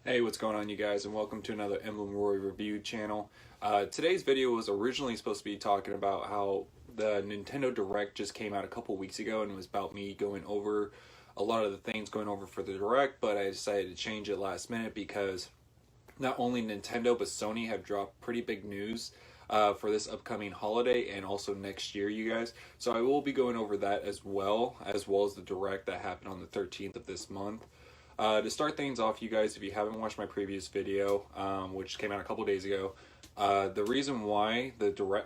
Hey, what's going on, you guys, and welcome to another Emblem Roy review channel. Today's video was originally supposed to be talking about how the Nintendo Direct just came out a couple weeks ago, and it was about me going over a lot of the things going over for the Direct, but I decided to change it last minute because not only Nintendo but Sony have dropped pretty big news for this upcoming holiday and also next year, you guys. So I will be going over that as well as the Direct that happened on the 13th of this month. To start things off, you guys, if you haven't watched my previous video, which came out a couple days ago, the reason why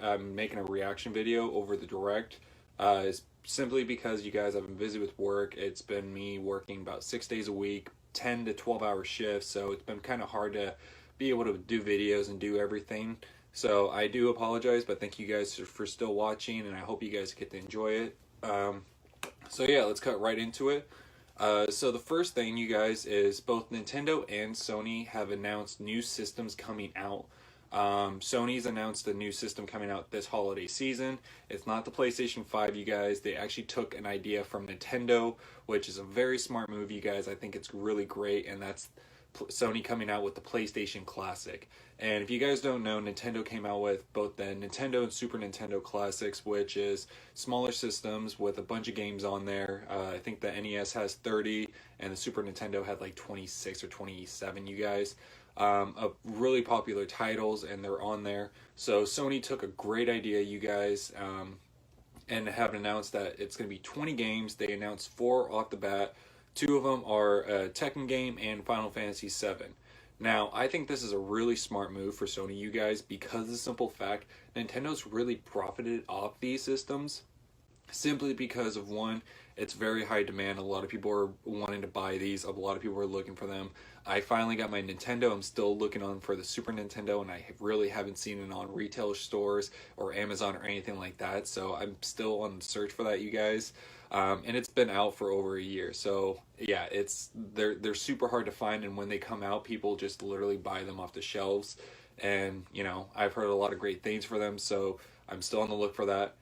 I'm making a reaction video over the Direct is simply because you guys have been busy with work. It's been me working about 6 days a week, 10 to 12 hour shifts, so it's been kind of hard to be able to do videos and do everything. So I do apologize, but thank you guys for still watching, and I hope you guys get to enjoy it. So yeah, let's cut right into it. So the first thing, you guys, is both Nintendo and Sony have announced new systems coming out. Sony's announced a new system coming out this holiday season. It's not the PlayStation 5, you guys. They actually took an idea from Nintendo, which is a very smart move, you guys. I think it's really great, and that's Sony coming out with the PlayStation Classic. And if you guys don't know, Nintendo came out with both the Nintendo and Super Nintendo Classics, which is smaller systems with a bunch of games on there. I think the NES has 30 and the Super Nintendo had like 26 or 27, you guys. Of really popular titles, and they're on there. So Sony took a great idea, you guys, and have announced that it's going to be 20 games. They announced 4 off the bat. 2 of them are Tekken game and Final Fantasy VII. Now, I think this is a really smart move for Sony, you guys, because of the simple fact Nintendo's really profited off these systems simply because of, one, it's very high demand. A lot of people are wanting to buy these. A lot of people are looking for them. I finally got my Nintendo. I'm still looking on for the Super Nintendo, and I really haven't seen it on retail stores or Amazon or anything like that. So I'm still on the search for that, you guys. And it's been out for over a year. So yeah, they're super hard to find, and when they come out, people just literally buy them off the shelves. And you know, I've heard a lot of great things for them, so I'm still on the look for that.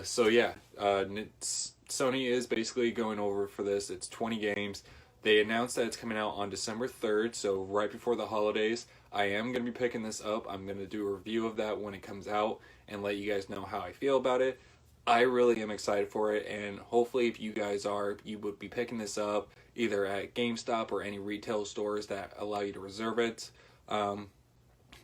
So yeah, Sony is basically going over for this. It's 20 games. They announced that it's coming out on December 3rd, so right before the holidays. I am going to be picking this up. I'm going to do a review of that when it comes out and let you guys know how I feel about it. I really am excited for it, and hopefully if you guys are, you would be picking this up either at GameStop or any retail stores that allow you to reserve it.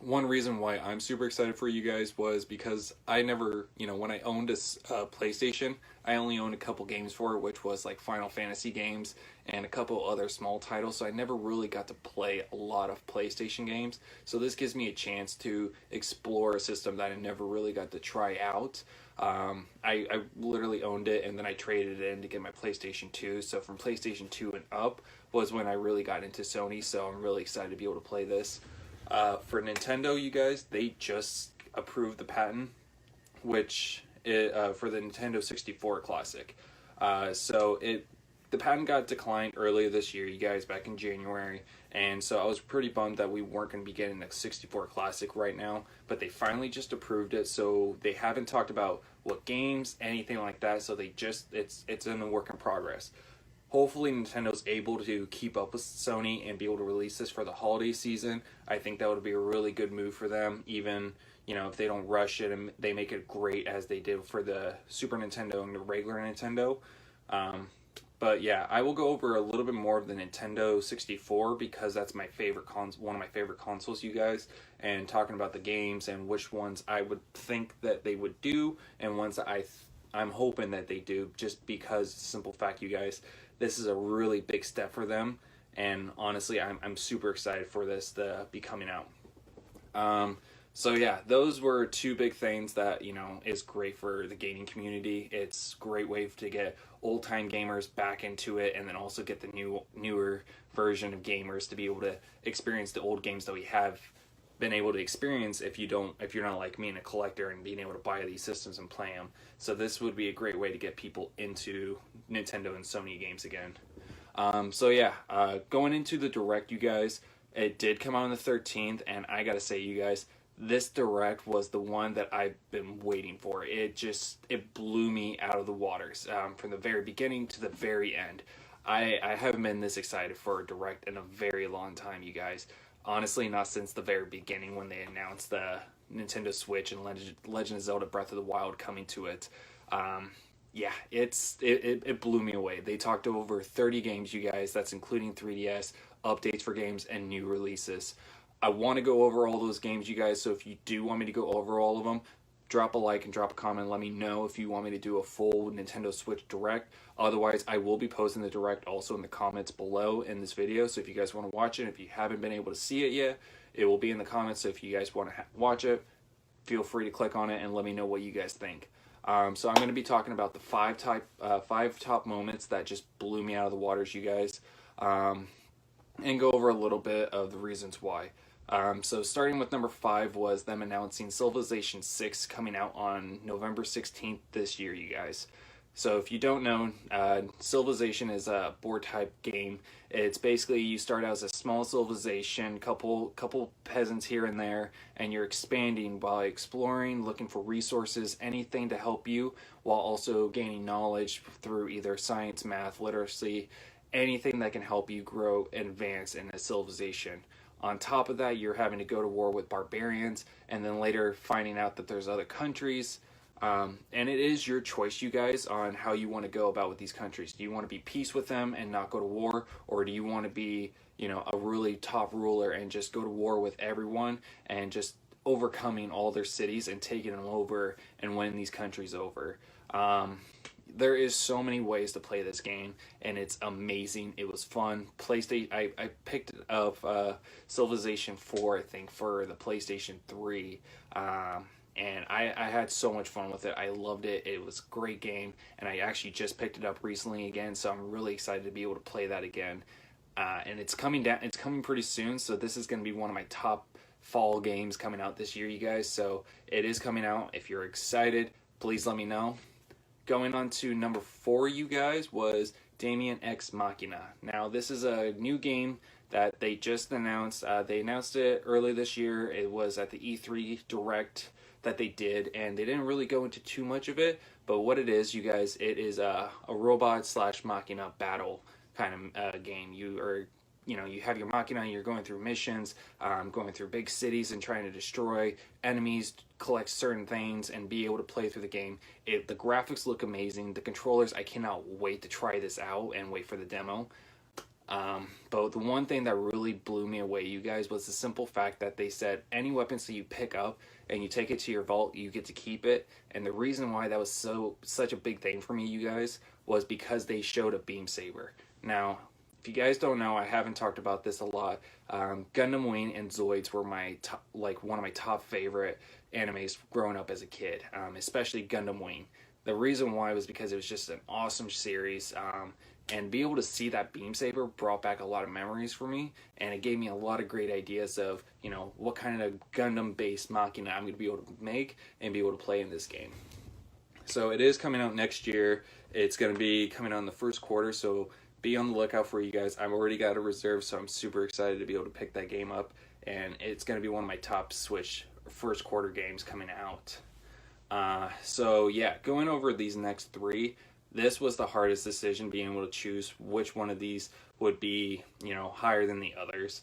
One reason why I'm super excited for you guys was because I never, when I owned a PlayStation, I only owned a couple games for it, which was like Final Fantasy games and a couple other small titles, so I never really got to play a lot of PlayStation games. So this gives me a chance to explore a system that I never really got to try out. I literally owned it, and then I traded it in to get my PlayStation 2, so from PlayStation 2 and up was when I really got into Sony, so I'm really excited to be able to play this. For Nintendo, you guys, they just approved the patent, which for the Nintendo 64 Classic. The patent got declined earlier this year, you guys, back in January, and so I was pretty bummed that we weren't going to be getting the 64 Classic right now, but they finally just approved it, so they haven't talked about what games, anything like that, so it's in the work in progress. Hopefully Nintendo's able to keep up with Sony and be able to release this for the holiday season. I think that would be a really good move for them, even, if they don't rush it and they make it great as they did for the Super Nintendo and the regular Nintendo. But yeah, I will go over a little bit more of the Nintendo 64 because that's my favorite one of my favorite consoles, you guys, and talking about the games and which ones I would think that they would do and ones that I'm hoping that they do, just because simple fact, you guys, this is a really big step for them, and honestly, I'm super excited for this to be coming out. So yeah, those were 2 big things that, is great for the gaming community. It's a great way to get old-time gamers back into it, and then also get the newer version of gamers to be able to experience the old games that we have been able to experience if you're not like me and a collector and being able to buy these systems and play them. So this would be a great way to get people into Nintendo and Sony games again. So yeah, going into the Direct, you guys, it did come out on the 13th, and I gotta say, you guys, this Direct was the one that I've been waiting for. It blew me out of the waters from the very beginning to the very end. I haven't been this excited for a Direct in a very long time, you guys. Honestly, not since the very beginning when they announced the Nintendo Switch and Legend of Zelda Breath of the Wild coming to it. Um, yeah, it blew me away. They talked over 30 games, you guys. That's including 3DS, updates for games, and new releases. I want to go over all those games, you guys. So if you do want me to go over all of them, drop a like and drop a comment. Let me know if you want me to do a full Nintendo Switch Direct. Otherwise, I will be posting the Direct also in the comments below in this video. So if you guys want to watch it, if you haven't been able to see it yet, it will be in the comments. So if you guys want to watch it, feel free to click on it and let me know what you guys think. So I'm going to be talking about the five top moments that just blew me out of the waters, you guys, and go over a little bit of the reasons why. So starting with number 5 was them announcing Civilization 6 coming out on November 16th this year, you guys. So if you don't know, Civilization is a board type game. It's basically you start out as a small civilization, couple peasants here and there, and you're expanding by exploring, looking for resources, anything to help you, while also gaining knowledge through either science, math, literacy, anything that can help you grow and advance in a civilization. On top of that, you're having to go to war with barbarians, and then later finding out that there's other countries. And it is your choice, you guys, on how you want to go about with these countries. Do you want to be peace with them and not go to war, or do you want to be, a really top ruler and just go to war with everyone and just overcoming all their cities and taking them over and winning these countries over? There is so many ways to play this game, and it's amazing. It was fun. PlayStation. I picked up Civilization 4, I think, for the PlayStation 3. And I had so much fun with it. I loved it. It was a great game, and I actually just picked it up recently again, so I'm really excited to be able to play that again. And it's coming down. It's coming pretty soon, so this is going to be one of my top fall games coming out this year, you guys. So it is coming out. If you're excited, please let me know. Going on to number 4, you guys, was Damien X Machina. Now, this is a new game that they just announced. They announced it early this year. It was at the E3 Direct that they did, and they didn't really go into too much of it. But what it is, you guys, it is a robot / Machina battle kind of game. You have your Machina, you're going through missions, going through big cities and trying to destroy enemies, collect certain things, and be able to play through the game. The graphics look amazing. The controllers, I cannot wait to try this out and wait for the demo. But the one thing that really blew me away, you guys, was the simple fact that they said any weapons that you pick up and you take it to your vault, you get to keep it. And the reason why that was such a big thing for me, you guys, was because they showed a beam saber. Now, if you guys don't know, I haven't talked about this a lot. Gundam Wing and Zoids were my one of my top favorite animes growing up as a kid, especially Gundam Wing. The reason why was because it was just an awesome series, and be able to see that beam saber brought back a lot of memories for me, and it gave me a lot of great ideas of what kind of Gundam based Machina I'm going to be able to make and be able to play in this game. So it is coming out next year. It's going to be coming out in the first quarter, so be on the lookout for you guys. I've already got a reserve, so I'm super excited to be able to pick that game up, and it's going to be one of my top Switch first quarter games coming out. So yeah, going over these next 3, this was the hardest decision, being able to choose which one of these would be, higher than the others.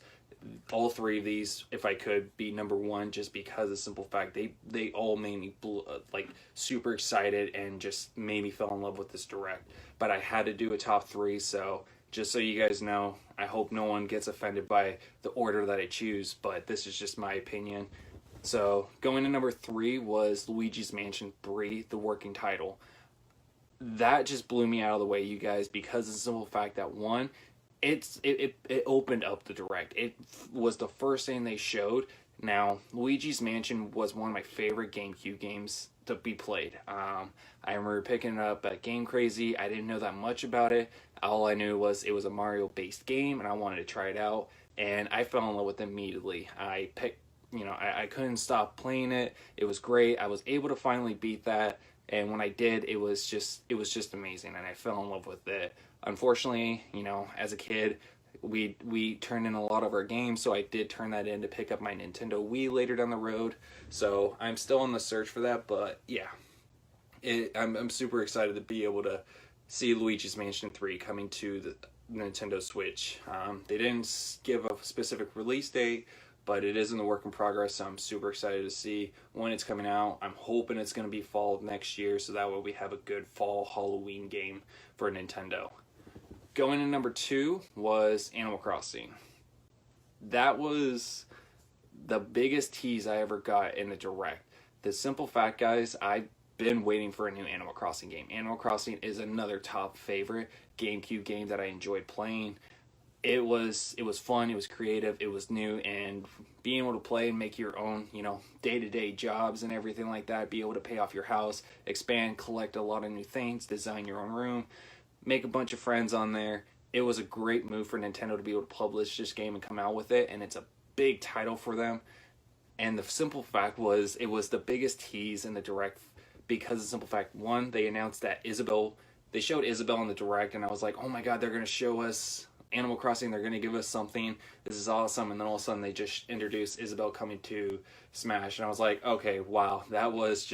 All 3 of these, if I could, be number 1, just because of the simple fact they all made me super excited and just made me fall in love with this Direct. But I had to do a top 3, so just so you guys know, I hope no one gets offended by the order that I choose, but this is just my opinion. So going to number 3 was Luigi's Mansion 3, the working title. That just blew me out of the way, you guys, because of the simple fact that, one, it opened up the Direct. It was the first thing they showed. Now, Luigi's Mansion was one of my favorite GameCube games to be played. I remember picking it up at Game Crazy. I didn't know that much about it. All I knew was it was a Mario-based game, and I wanted to try it out, and I fell in love with it immediately. I couldn't stop playing it. It was great. I was able to finally beat that, and when I did, it was just amazing, and I fell in love with it. Unfortunately, as a kid, we turned in a lot of our games, so I did turn that in to pick up my Nintendo Wii later down the road. So I'm still on the search for that, but yeah, I'm super excited to be able to see Luigi's Mansion 3 coming to Nintendo Switch. They didn't give a specific release date, but it is in the work in progress, so I'm super excited to see when it's coming out. I'm hoping it's going to be fall of next year, so that way we have a good fall Halloween game for Nintendo. Going to number 2 was Animal Crossing. That was the biggest tease I ever got in the Direct. The simple fact, guys, I've been waiting for a new Animal Crossing game. Animal Crossing is another top favorite GameCube game that I enjoyed playing. It was fun, it was creative, it was new, and being able to play and make your own, day-to-day jobs and everything like that, be able to pay off your house, expand, collect a lot of new things, design your own room, make a bunch of friends on there. It was a great move for Nintendo to be able to publish this game and come out with it, and it's a big title for them. And the simple fact was, it was the biggest tease in the Direct because the simple fact, one, they announced that they showed Isabelle in the Direct, and I was like, oh my god, they're going to show us Animal Crossing, they're going to give us something, this is awesome. And then all of a sudden they just introduced Isabelle coming to Smash, and I was like, okay, wow, that was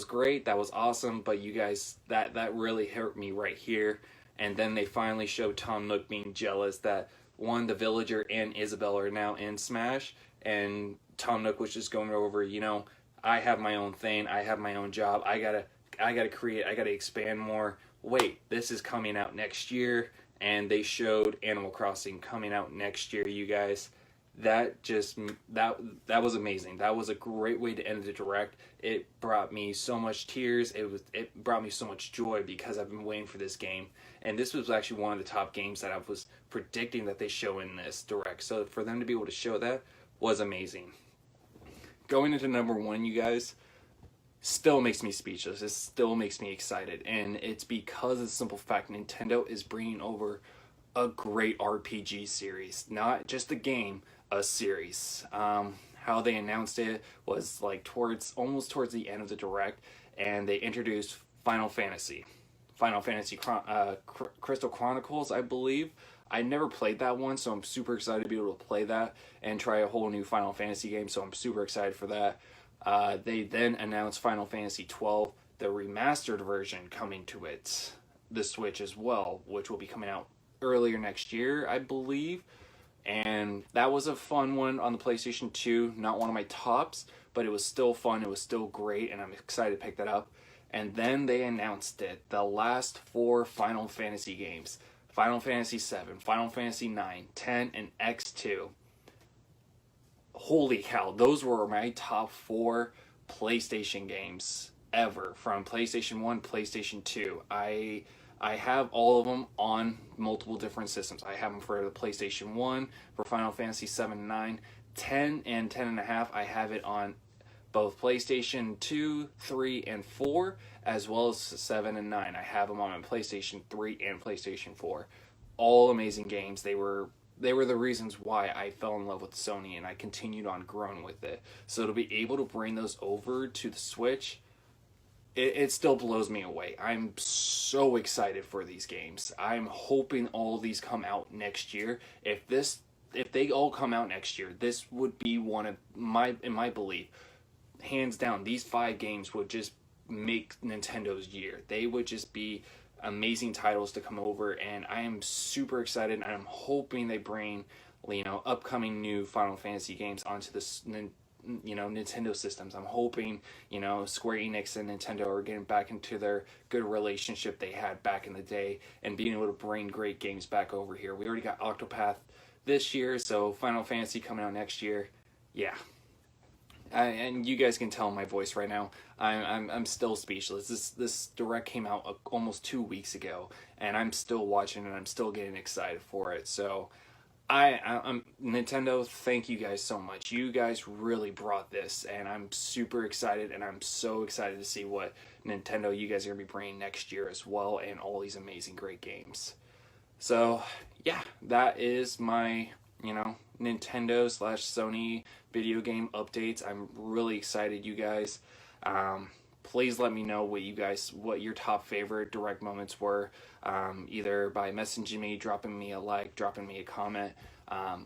great, that was awesome, but you guys, that really hurt me right here. And then they finally showed Tom Nook being jealous that one, the villager and Isabelle are now in Smash, and Tom Nook was just going over, I have my own thing, I have my own job, I gotta create, I gotta expand more. Wait, this is coming out next year, and they showed Animal Crossing coming out next year, you guys. That was amazing. That was a great way to end the Direct. It brought me so much tears. It brought me so much joy because I've been waiting for this game, and this was actually one of the top games that I was predicting that they show in this Direct. So for them to be able to show that was amazing. Going into number 1, you guys, still makes me speechless. It still makes me excited, and it's because of the simple fact Nintendo is bringing over a great RPG series, not just a game, a series. How they announced it was like almost towards the end of the Direct, and they introduced Final Fantasy Crystal Chronicles, I believe. I never played that one, so I'm super excited to be able to play that and try a whole new Final Fantasy game, so I'm super excited for that. They then announced Final Fantasy 12, the remastered version coming to the Switch as well, which will be coming out earlier next year, I believe. And that was a fun one on the PlayStation 2. Not one of my tops, but it was still fun. It was still great, and I'm excited to pick that up. And then they announced it. The last 4 Final Fantasy games. Final Fantasy 7, Final Fantasy 9, 10, and X2. Holy cow, those were my top 4 PlayStation games ever. From PlayStation 1, PlayStation 2. I have all of them on multiple different systems. I have them for the PlayStation 1, for Final Fantasy 7, 9, 10, and 10.5. I have it on both PlayStation 2, 3, and 4, as well as 7 and 9. I have them on my PlayStation 3 and PlayStation 4. All amazing games. They were the reasons why I fell in love with Sony, and I continued on growing with it. So to be able to bring those over to the Switch, it still blows me away. I'm so excited for these games. I'm hoping all of these come out next year. If they all come out next year, this would be one of in my belief, hands down, these 5 games would just make Nintendo's year. They would just be amazing titles to come over, and I am super excited, and I'm hoping they bring, upcoming new Final Fantasy games onto this, Nintendo systems. I'm hoping, Square Enix and Nintendo are getting back into their good relationship they had back in the day and being able to bring great games back over here. We already got Octopath this year, so Final Fantasy coming out next year. Yeah. And you guys can tell my voice right now. I'm still speechless. This Direct came out almost 2 weeks ago, and I'm still watching and I'm still getting excited for it. So, I'm Nintendo. Thank you guys so much. You guys really brought this, and I'm super excited. And I'm so excited to see what Nintendo you guys are gonna be bringing next year as well, and all these amazing great games. So yeah, that is my Nintendo / Sony video game updates. I'm really excited, you guys. Please let me know what your top favorite Direct moments were, either by messaging me, dropping me a like, dropping me a comment.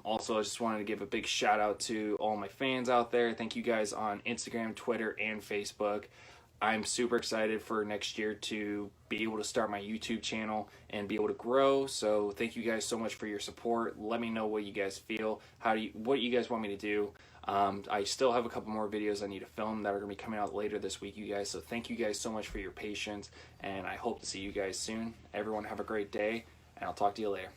Also, I just wanted to give a big shout out to all my fans out there. Thank you guys on Instagram, Twitter, and Facebook. I'm super excited for next year to be able to start my YouTube channel and be able to grow. So thank you guys so much for your support. Let me know what you guys feel. What you guys want me to do. I still have a couple more videos I need to film that are going to be coming out later this week, you guys. So thank you guys so much for your patience, and I hope to see you guys soon. Everyone have a great day, and I'll talk to you later.